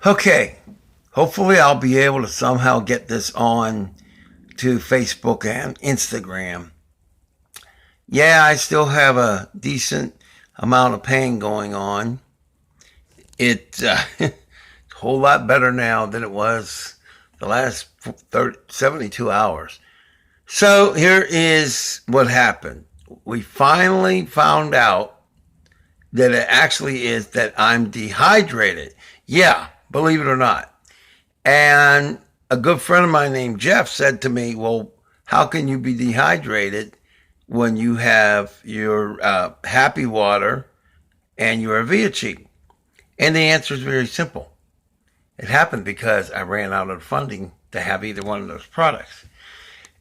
Okay, hopefully I'll be able to somehow get this on to Facebook and Instagram. Yeah, I still have a decent amount of pain going on. It's a whole lot better now than it was the last 72 hours. So here is what happened. We finally found out that it actually is that I'm dehydrated. Yeah, believe it or not. And a good friend of mine named Jeff said to me, well, how can you be dehydrated when you have your happy water and your Viachi? And the answer is very simple. It happened because I ran out of funding to have either one of those products.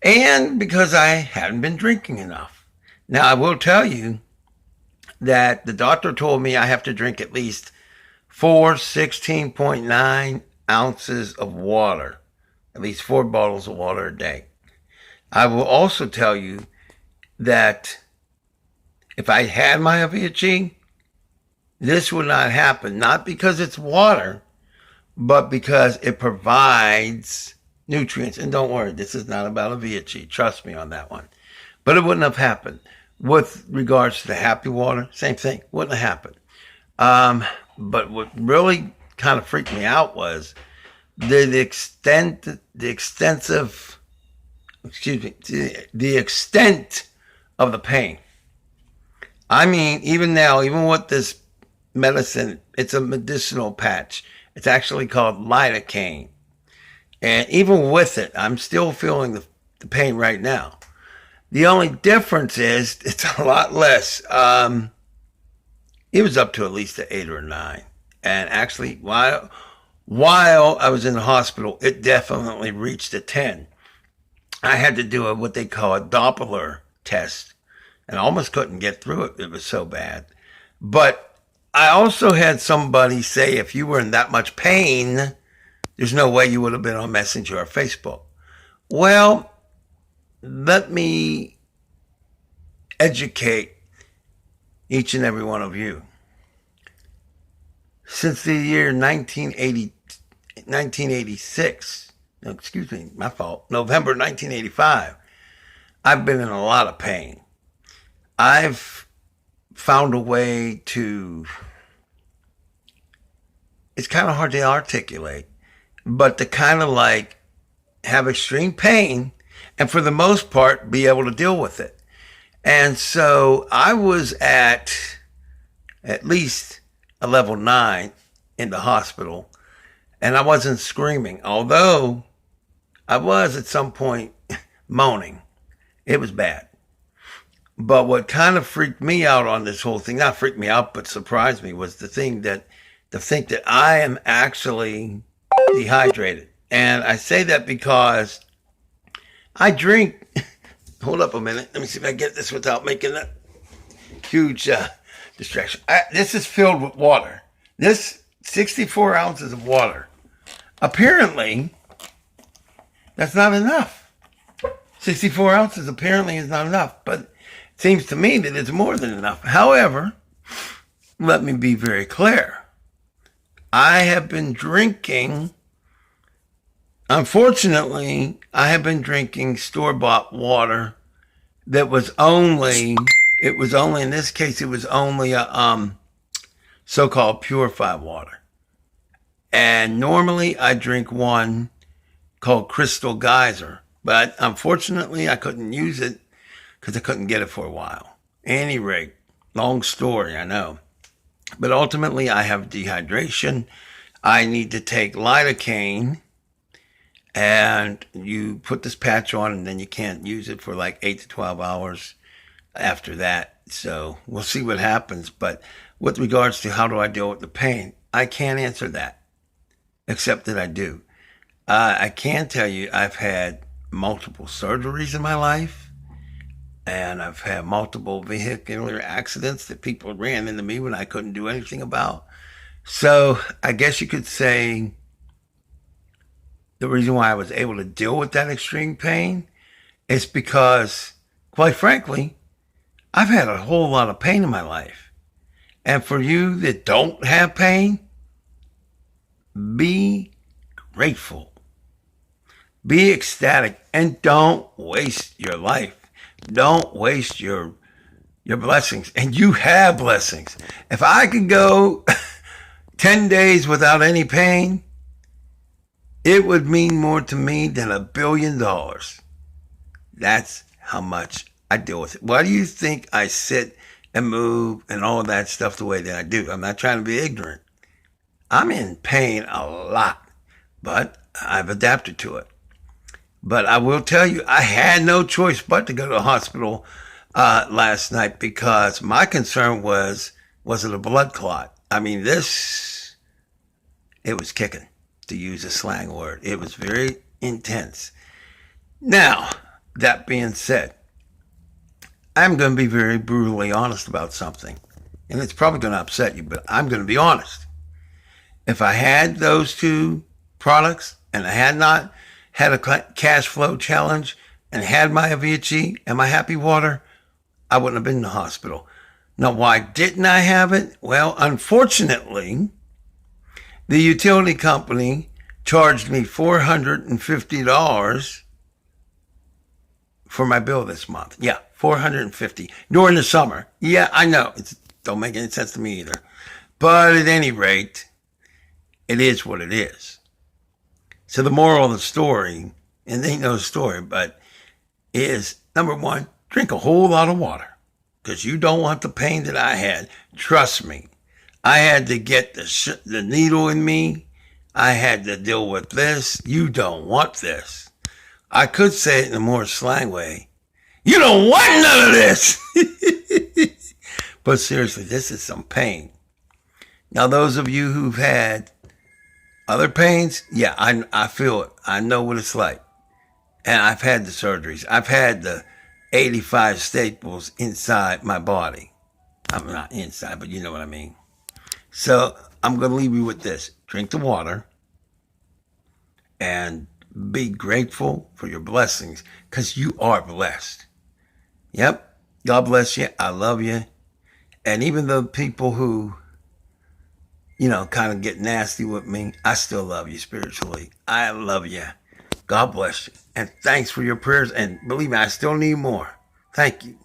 And because I hadn't been drinking enough. Now, I will tell you that the doctor told me I have to drink at least 16.9 ounces of water, at least 4 bottles of water a day. I will also tell you that if I had my Viachi, this would not happen. Not because it's water, but because it provides nutrients. And don't worry, this is not about a Viachi. Trust me on that one. But it wouldn't have happened. With regards to the happy water, same thing. Wouldn't have happened. But what really kind of freaked me out was the extent of the pain. I mean, even now, even with this medicine, it's a medicinal patch. It's actually called lidocaine. And even with it, I'm still feeling the pain right now. The only difference is it's a lot less. It was up to at least an 8 or 9. And actually, while I was in the hospital, it definitely reached a 10. I had to do what they call a Doppler test, and I almost couldn't get through it. It was so bad. But I also had somebody say if you were in that much pain, there's no way you would have been on Messenger or Facebook. Well, let me educate each and every one of you. Since the year 1986, no, excuse me, my fault, November 1985, I've been in a lot of pain. I've found a way to, it's kind of hard to articulate, but to kind of like have extreme pain and for the most part be able to deal with it. And so I was at least a level 9 in the hospital, and I wasn't screaming, although I was at some point moaning. It was bad. But what kind of freaked me out on this whole thing, not freaked me out, but surprised me, was to think that I am actually dehydrated. And I say that because I drink. Hold up a minute. Let me see if I get this without making a huge distraction. This is filled with water. This 64 ounces of water. Apparently, that's not enough. 64 ounces apparently is not enough, but it seems to me that it's more than enough. However, let me be very clear. I have been drinking, unfortunately, I have been drinking store-bought water that was only, in this case, it was only a so-called purified water. And normally I drink one called Crystal Geyser, but unfortunately I couldn't use it because I couldn't get it for a while. Any rate, long story, I know. But ultimately I have dehydration. I need to take lidocaine, and you put this patch on and then you can't use it for like 8 to 12 hours after that. So we'll see what happens. But with regards to how do I deal with the pain, I can't answer that, except that I do. I can tell you I've had multiple surgeries in my life, and I've had multiple vehicular accidents that people ran into me when I couldn't do anything about. So I guess you could say the reason why I was able to deal with that extreme pain is because, quite frankly, I've had a whole lot of pain in my life. And for you that don't have pain, Be grateful. Be ecstatic, and don't waste your life. Don't waste your blessings. And you have blessings. If I could go 10 days without any pain, it would mean more to me than $1 billion. That's how much I deal with it. Why do you think I sit and move and all that stuff the way that I do? I'm not trying to be ignorant. I'm in pain a lot, but I've adapted to it. But I will tell you, I had no choice but to go to the hospital last night because my concern was it a blood clot? I mean, it was kicking, to use a slang word. It was very intense. Now, that being said, I'm going to be very brutally honest about something. And it's probably going to upset you, but I'm going to be honest. If I had those two products and I had not had a cash flow challenge and had my Avicii and my Happy Water, I wouldn't have been in the hospital. Now, why didn't I have it? Well, unfortunately, the utility company charged me $450 for my bill this month. Yeah, $450 during the summer. Yeah, I know. It don't make any sense to me either. But at any rate, it is what it is. So the moral of the story, and they know the story, but is, number one, drink a whole lot of water because you don't want the pain that I had. Trust me. I had to get the needle in me. I had to deal with this. You don't want this. I could say it in a more slang way. You don't want none of this. But seriously, this is some pain. Now, those of you who've had other pains, yeah, I feel it. I know what it's like. And I've had the surgeries. I've had the 85 staples inside my body. I'm not inside, but you know what I mean. So I'm going to leave you with this. Drink the water and be grateful for your blessings because you are blessed. Yep. God bless you. I love you. And even the people who, kind of get nasty with me, I still love you spiritually. I love you. God bless you. And thanks for your prayers. And believe me, I still need more. Thank you.